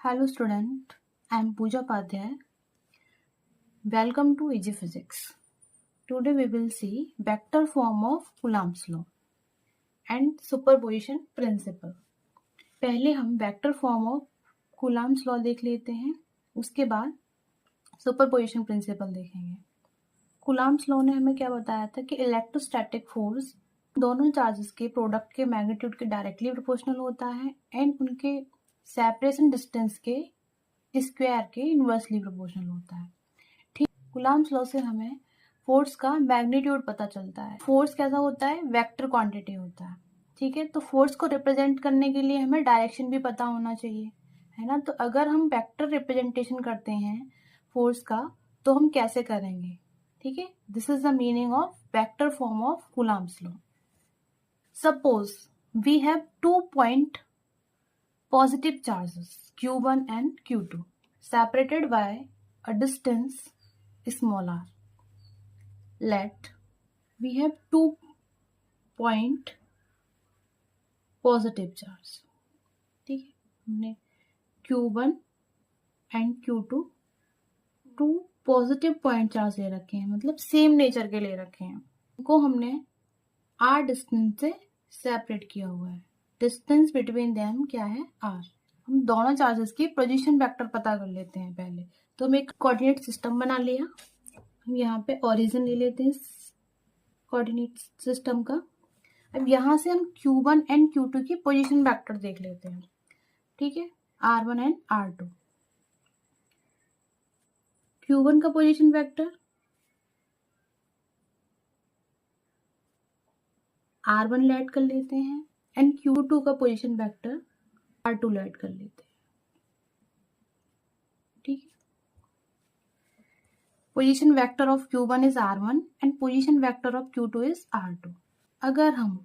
Hello student, I am Pooja Padhyay. Welcome to Easy Physics. Today we will see vector form of Coulomb's law and superposition principle. पहले हम vector form of Coulomb's law देख लेते हैं, उसके बाद superposition principle देखेंगे. Coulomb's law ने हमें क्या बताया था कि इलेक्ट्रोस्टैटिक फोर्स दोनों चार्जेस के प्रोडक्ट के मैग्नीट्यूड के डायरेक्टली प्रोपोर्शनल होता है एंड उनके सेपरेशन डिस्टेंस के स्क्वायर के इनवर्सली प्रोपोर्शनल होता है. ठीक, Coulomb's लॉ से हमें फोर्स का मैग्नीट्यूड पता चलता है. फोर्स कैसा होता है? वेक्टर क्वांटिटी होता है. ठीक है, तो फोर्स को रिप्रेजेंट करने के लिए हमें डायरेक्शन भी पता होना चाहिए, है ना. तो अगर हम वेक्टर रिप्रेजेंटेशन करते हैं फोर्स का तो हम कैसे करेंगे? ठीक है, this is the meaning of vector form of Coulomb's law. Suppose we have 2 point positive charges q1 and q2 separated by a distance small r. Let we have 2 point positive charge. ठीक है, हमने q1 and q2 2 positive point charge ले रखे हैं, मतलब same nature के ले रखे हैं. इनको हमने r डिस्टेंस से सेपरेट किया हुआ है. डिस्टेंस बिटवीन देम क्या है? r. हम दोनों चार्जेस की पोजीशन वेक्टर पता कर लेते हैं पहले. तो हम एक कोऑर्डिनेट सिस्टम बना लिया. हम यहाँ पे ओरिजिन ले लेते हैं कोऑर्डिनेट सिस्टम का. अब यहाँ से हम q1 एंड q2 की पोजीशन वेक्टर देख लेते हैं. ठीक है, r1 एंड r2. q1 का पोजीशन वेक्टर r1 ऐड कर लेते हैं एंड q2 का पोजीशन वेक्टर r2 ऐड कर लेते हैं. ठीक है, position vector of q1 is r1 and position vector of q2 is r2. अगर हम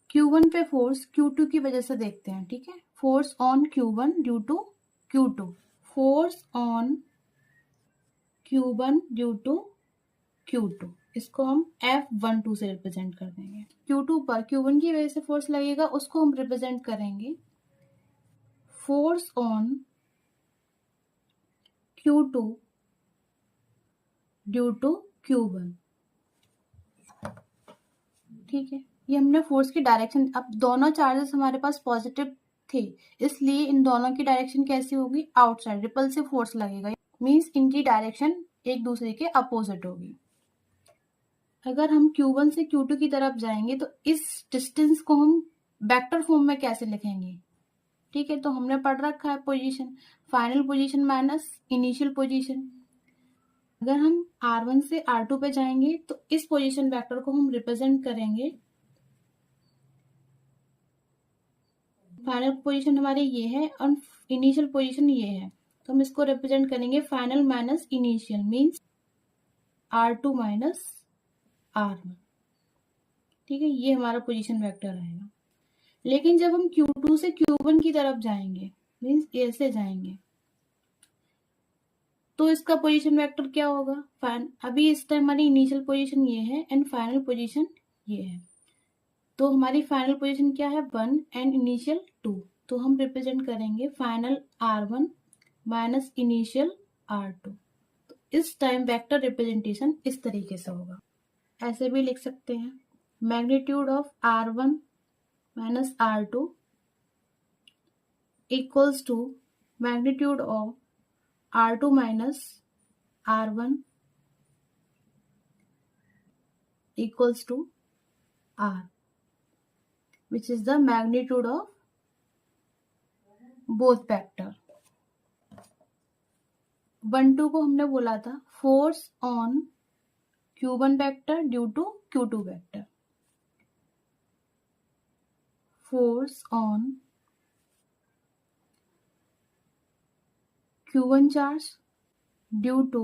q1 पे फोर्स q2 की वजह से देखते हैं. ठीक है, force on q1 due to q2. Force on q1 due to q2, इसको हम F12 से रिप्रेजेंट कर देंगे. q2 पर q1 की वजह से फोर्स लगेगा, उसको हम रिप्रेजेंट करेंगे force on q2 due to q1. ठीक है, ये हमने फोर्स की डायरेक्शन. अब दोनों चार्जेस हमारे पास पॉजिटिव थे, इसलिए इन दोनों की डायरेक्शन कैसी होगी? आउटसाइड. रिपल्सिव फोर्स लगेगा, मींस इनकी डायरेक्शन एक दूसरे के अपोजिट होगी. अगर हम q1 से q2 की तरफ जाएंगे तो इस डिस्टेंस को हम वेक्टर फॉर्म में कैसे लिखेंगे? ठीक है, तो हमने पढ़ रखा है position, final position minus initial position. अगर हम r1 से r2 पे जाएंगे तो इस पोजीशन वेक्टर को हम रिप्रेजेंट करेंगे. फाइनल पोजीशन हमारे ये है और इनिशियल पोजीशन ये है, तो हम इसको रिप्रेजेंट करेंगे final minus initial, means r2 minus r1. ठीक है, ये हमारा पोजीशन वेक्टर आएगा. लेकिन जब हम q2 से q1 की तरफ जाएंगे, मीन्स ऐसे जाएंगे, तो इसका पोजीशन वेक्टर क्या होगा? अभी इस टाइम हमारी इनिशियल पोजीशन ये है एंड फाइनल पोजीशन ये है, तो हमारी फाइनल पोजीशन क्या है? 1 एंड इनिशियल 2. तो हम रिप्रेजेंट करेंगे final r1 minus initial r2. तो इस टाइम वेक्टर रिप्रेजेंटेशन इस तरीके से होगा. ऐसे भी लिख सकते हैं, magnitude of r1 minus r2 equals to magnitude of r2 minus r1 equals to r, which is the magnitude of both vector. 1-2 को हमने बोला था force on q1 vector due to q2 vector. Force on q1 charge due to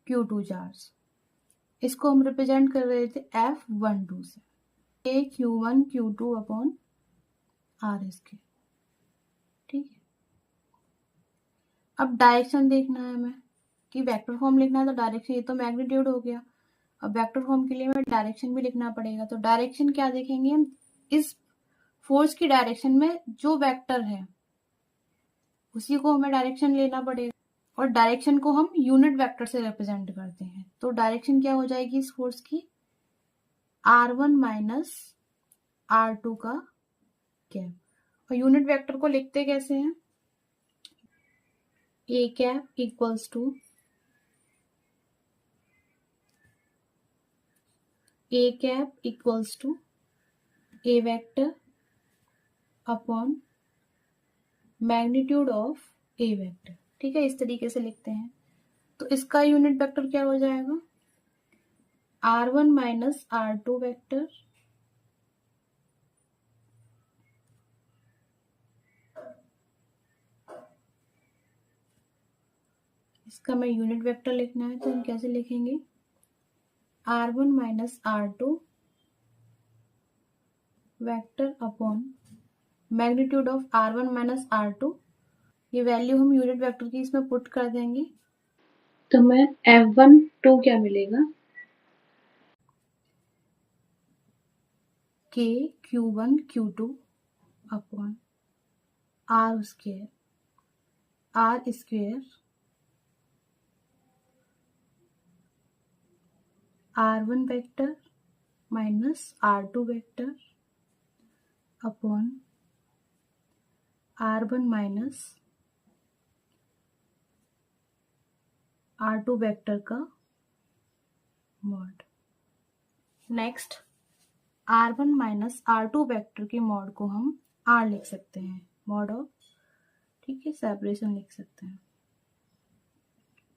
q2 charge. इसको हम represent कर रहे थे F12 से, a q1 q2 upon r इसके. ठीक है, अब डायरेक्शन देखना है हमें कि वेक्टर फॉर्म लिखना है तो डायरेक्शन, ये तो मैग्नीट्यूड हो गया. अब वेक्टर फॉर्म के लिए हमें डायरेक्शन भी लिखना पड़ेगा. तो डायरेक्शन क्या देखेंगे हम? इस फोर्स की डायरेक्शन में जो वेक्टर है उसी को हमें डायरेक्शन लेना पड़ेगा, और डायरेक्शन को हम यूनिट वेक्टर से रिप्रेजेंट करते हैं। तो डायरेक्शन क्या हो जाएगी इस फोर्स की, r1 माइनस r2 का कैप। और यूनिट वेक्टर को लिखते कैसे हैं, a cap equals to a vector upon magnitude of a vector. ठीक है, इस तरीके से लिखते हैं। तो इसका यूनिट वेक्टर क्या हो जाएगा, r1 माइनस r2 वेक्टर इसका मैं यूनिट वेक्टर लिखना है तो हम कैसे लिखेंगे, r1 minus r2 vector upon magnitude of r1 minus r2। ये वैल्यू हम यूनिट वेक्टर की इसमें पुट कर देंगे, तो मैं F12 क्या मिलेगा, k q1 q2 upon r square r1 vector minus r2 vector upon r1 minus r2 vector का mod. Next r1 minus r2 vector के मॉड को हम r लिख सकते हैं, मॉड ऑफ, ठीक है, सेपरेशन लिख सकते हैं।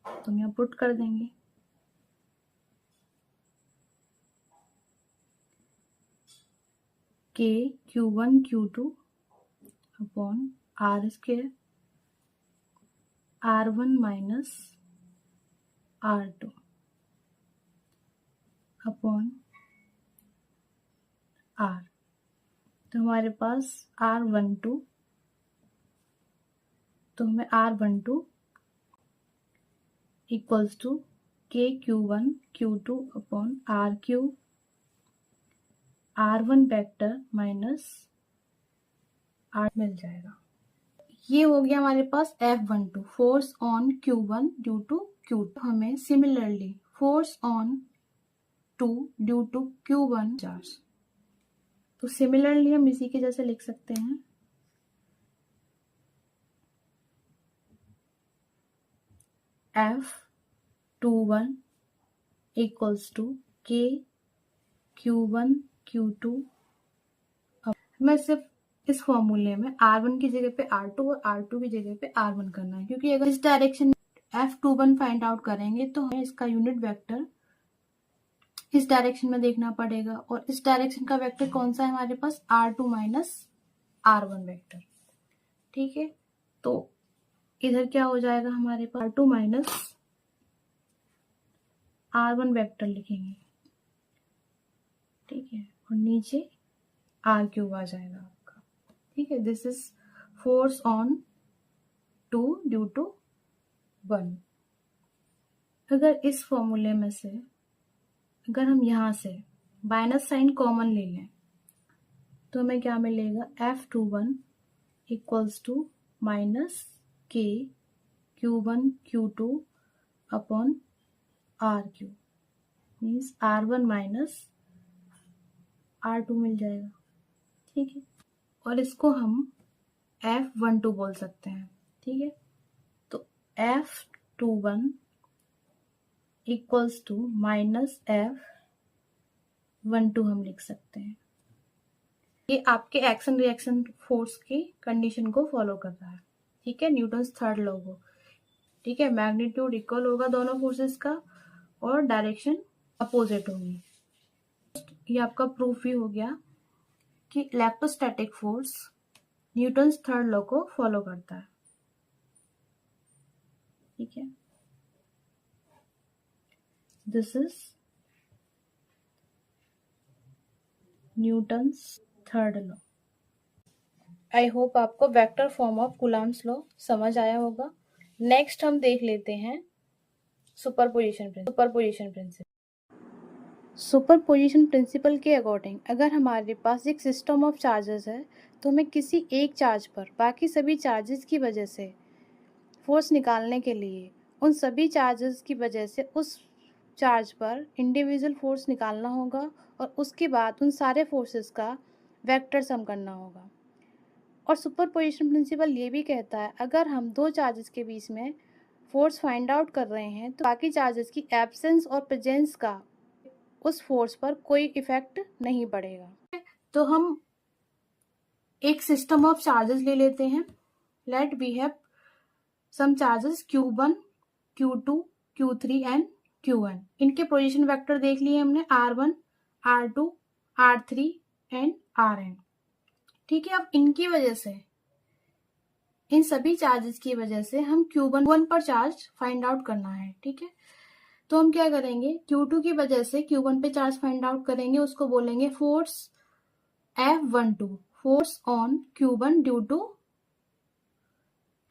तो हम यहाँ पुट कर देंगे, k q1 q2 upon r square r1 minus r2 upon r। तो हमारे पास r12, तो हमें r12 equals to k q1 q2 upon r cube r1 vector minus r मिल जाएगा। ये हो गया हमारे पास F12, force on Q1 due to Q2। हमें similarly force on 2 due to Q1 charge. तो सिमिलरली हम इसी के जैसे लिख सकते हैं, F21 equals to K Q1 Q2। मैं सिर्फ इस फॉर्मूले में r1 की जगह पे r2 और r2 की जगह पे r1 करना है, क्योंकि अगर इस डायरेक्शन में F21 फाइंड आउट करेंगे तो हमें इसका यूनिट वेक्टर इस डायरेक्शन में देखना पड़ेगा, और इस डायरेक्शन का वेक्टर कौन सा है हमारे पास, r2 माइनस r1 वेक्टर। ठीक है, तो इधर क्या हो जाएगा हमारे पास, r2 माइनस r1 वेक्टर लिखेंगे, ठीक है, और नीचे r क्यूब आ जाएगा आपका। ठीक है, this is force on 2 due to 1। अगर इस फॉर्मूले में से अगर हम यहां से माइनस साइन कॉमन ले लें तो हमें क्या मिलेगा, F21 equals to minus k Q1 Q2 upon r cube, means r1 minus r2 मिल जाएगा। ठीक है, और इसको हम F12 बोल सकते हैं। ठीक है, तो F21 equals to minus F12 हम लिख सकते हैं। ये आपके एक्शन रिएक्शन फोर्स की कंडीशन को फॉलो कर रहा है। ठीक है, न्यूटन्स थर्ड लॉ को। ठीक है, मैग्नीट्यूड इक्वल होगा दोनों फोर्सेस का और डायरेक्शन अपोजिट होगी। ये आपका प्रूफ भी हो गया कि electrostatic force Newton's third law को फॉलो करता है। ठीक है, this is Newton's third law. I hope आपको vector form of Coulomb's law समझ आया होगा। नेक्स्ट हम देख लेते हैं सुपरपोजिशन प्रिंसिपल। सुपरपोजिशन प्रिंसिपल के अकॉर्डिंग अगर हमारे पास एक सिस्टम ऑफ चार्जेस है तो हमें किसी एक चार्ज पर बाकी सभी चार्जेस की वजह से फोर्स निकालने के लिए उन सभी चार्जेस की वजह से उस चार्ज पर इंडिविजुअल फोर्स निकालना होगा और उसके बाद उन सारे फोर्सेस का वेक्टर सम करना होगा। और सुपरपोजिशन प्रिंसिपल ये भी कहता है अगर हम दो चार्जेस के बीच में फोर्स फाइंड आउट कर रहे हैं तो बाकी चार्जेस की एब्सेंस और प्रेजेंस का उस फोर्स पर कोई इफेक्ट नहीं पड़ेगा। तो हम एक सिस्टम ऑफ चार्जेस ले लेते हैं। Let we have some charges Q1, Q2, Q3 and Qn। इनके पोजीशन वेक्टर देख लिए हमने R1, R2, R3 and Rn। ठीक है, अब इनकी वजह से इन सभी चार्जेस की वजह से हम Q1 पर चार्ज फाइंड आउट करना है। ठीक है, तो हम क्या करेंगे, Q2 की वजह से Q1 पे चार्ज फाइंड आउट करेंगे, उसको बोलेंगे force F12, force on Q1 due to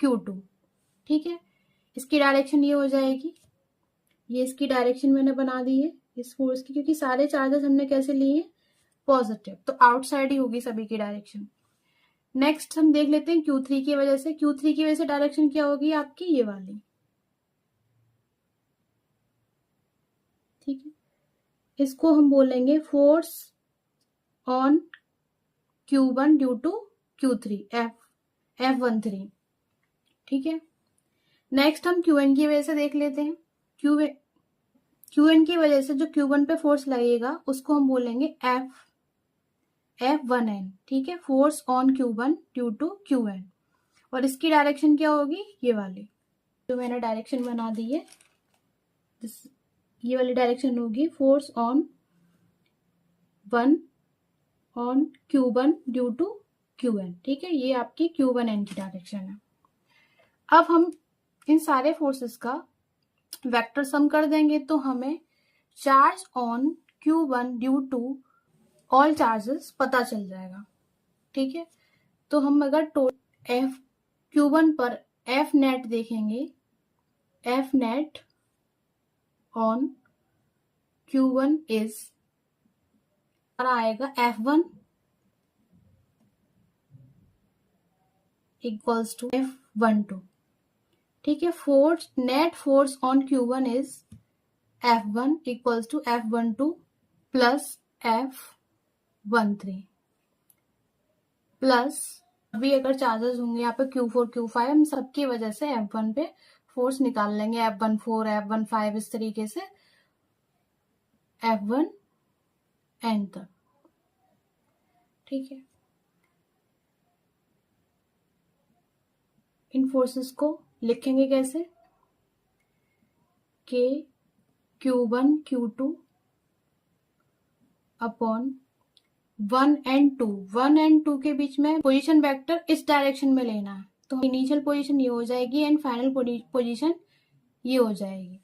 Q2। ठीक है, इसकी डायरेक्शन ये हो जाएगी, ये इसकी डायरेक्शन मैंने बना दी है इस फोर्स की, क्योंकि सारे चार्जेस हमने कैसे लिए, पॉजिटिव, तो आउटसाइड ही होगी सभी की डायरेक्शन। नेक्स्ट हम देख लेते हैं Q3 की वजह से। Q3 की वजह से डायरेक्शन क्या होगी आपकी, ये वाली। ठीक है, इसको हम बोलेंगे force on Q1 due to Q3, F13। ठीक है, नेक्स्ट हम Qn की वजह से देख लेते हैं। Qn की वजह से जो Q1 पे फोर्स लगेगा उसको हम बोलेंगे F1n। ठीक है, force on Q1 due to Qn, और इसकी डायरेक्शन क्या होगी, ये वाली जो मैंने डायरेक्शन बना दी है, ये वाली डायरेक्शन होगी force on Q1 due to Qn। ठीक है, ये आपकी Q1n की डायरेक्शन है। अब हम इन सारे फोर्सेस का वेक्टर सम कर देंगे तो हमें charge on Q1 due to all charges पता चल जाएगा। ठीक है, तो हम अगर Q1 पर F नेट देखेंगे, F net on Q1 is आएगा F1 इक्वल्स टू F12। ठीक है, force net force on Q1 is F1 equals to F12 plus F13 plus अभी अगर चार्जेस होंगे यहाँ पे Q4, Q5, हम सबकी वजह से F1 पे फोर्स निकाल लेंगे, F14, F15 इस तरीके से F1n तक। ठीक है, इन फोर्सेस को लिखेंगे कैसे, कि Q1, Q2 अपॉन 1 and 2 के बीच में पोजीशन वेक्टर इस डायरेक्शन में लेना है, तो इनिशियल पोजीशन ये हो जाएगी एंड फाइनल पोजीशन ये हो जाएगी।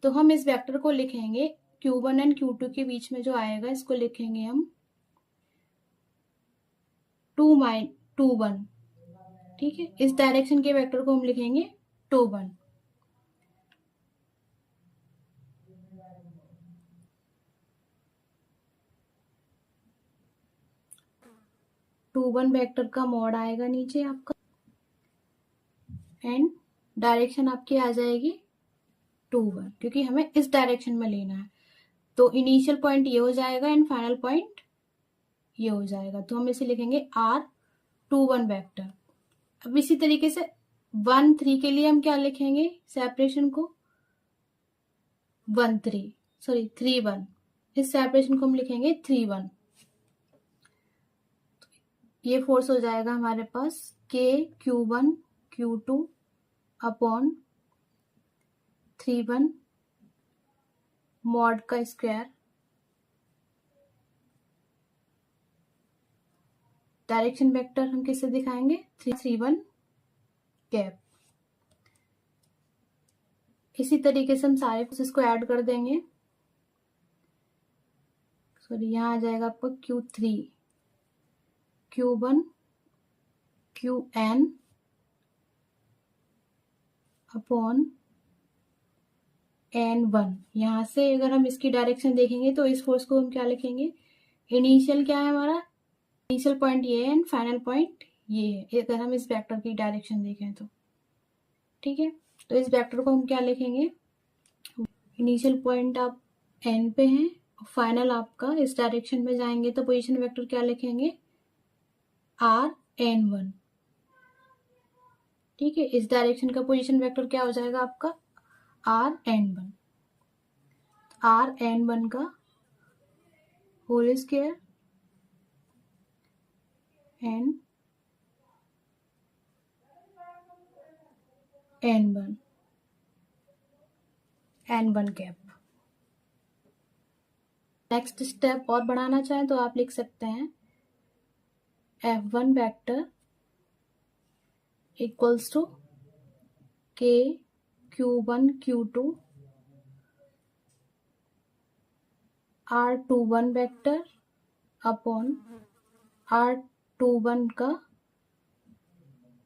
तो हम इस वेक्टर को लिखेंगे Q1 एंड Q2 के बीच में जो आएगा इसको लिखेंगे हम 2-1। ठीक है, इस डायरेक्शन के वेक्टर को हम लिखेंगे 2-1। वेक्टर का मॉड आएगा नीचे आपका एंड डायरेक्शन आपकी आ जाएगी 2-1, क्योंकि हमें इस डायरेक्शन में लेना है। तो इनिशियल पॉइंट ये हो जाएगा एंड फाइनल पॉइंट ये हो जाएगा, तो हम इसे लिखेंगे R21 वेक्टर। अब इसी तरीके से 1-3 के लिए हम क्या लिखेंगे सेपरेशन को, 3-1, इस सेपरेशन को हम लिखेंगे 3-1। ये फोर्स हो जाएगा हमारे पास K Q1 Q2 upon 3-1 mod का स्क्वायर, डायरेक्शन वेक्टर हम किससे दिखाएंगे, 3-1 कैप। इसी तरीके से हम सारे फोर्सेस को ऐड कर देंगे। यहाँ आ जाएगा आपका Q3 Q1 Qn upon N1। यहाँ से अगर हम इसकी डायरेक्शन देखेंगे तो इस फोर्स को हम क्या लिखेंगे, इनिशियल क्या है हमारा, इनिशियल पॉइंट ये है एंड फाइनल पॉइंट ये है, अगर हम इस वेक्टर की डायरेक्शन देखें तो। ठीक है, तो इस वेक्टर को हम क्या लिखेंगे, इनिशियल पॉइंट आप एन पे हैं, फाइनल आपका इस डायरेक्शन में जाएंगे तो पोजीशन वेक्टर क्या लिखेंगे, Rn1। ठीक है, इस डायरेक्शन का पोजीशन वेक्टर क्या हो जाएगा आपका, Rn1। Rn1 का whole square n N1 cap. Next step और बढ़ाना चाहें तो आप लिख सकते हैं F1 vector equals to K Q1 Q2 R21 vector upon R21 का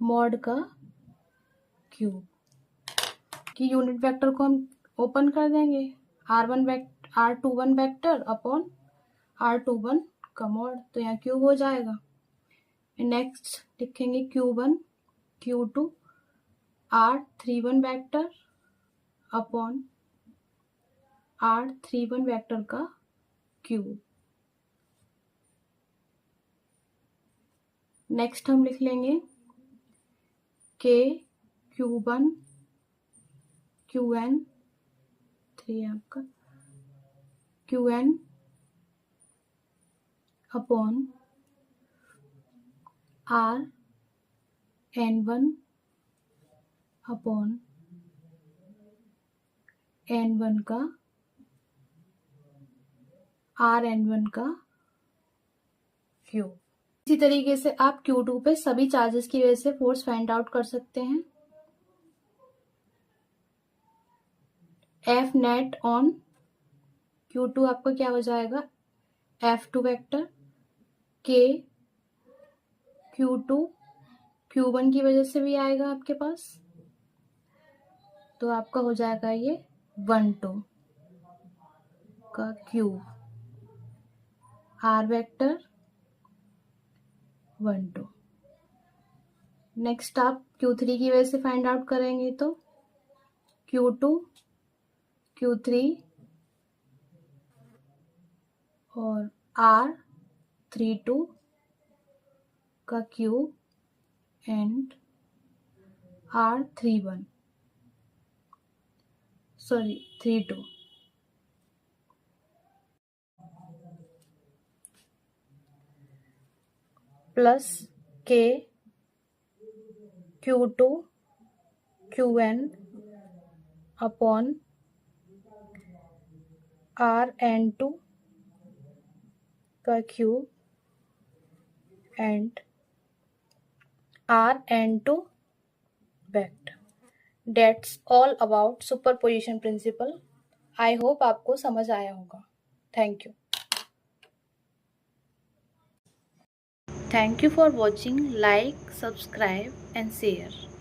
मॉड का क्यूब। कि यूनिट वेक्टर को हम ओपन कर देंगे, R21 वेक्टर अपॉन R21 का मॉड, तो यहाँ क्यूब हो जाएगा। नेक्स्ट लिखेंगे Q1 Q2 R31 vector upon R31 vector का क्यूब। नेक्स्ट हम लिख लेंगे K Q1 Qn 3 आपका Qn upon Rn1 upon N1 का Rn1 का क्यूब। इसी तरीके से आप Q2 पे सभी चार्जेस की वजह से फोर्स फाइंड आउट कर सकते हैं। F नेट ऑन Q2 आपका क्या हो जाएगा, F2 vector K Q2 Q1 की वजह से भी आएगा आपके पास, तो आपका हो जाएगा ये 1-2 का क्यूब R वेक्टर 1-2। नेक्स्ट आप Q3 की वजह से फाइंड आउट करेंगे तो Q2 Q3 और R32 का cube and R31 32 plus K Q2 Qn upon Rn2 का cube and Rn2 vector. That's all about superposition principle. I hope आपको समझ आया होगा। Thank you. Thank you for watching. Like, subscribe and share.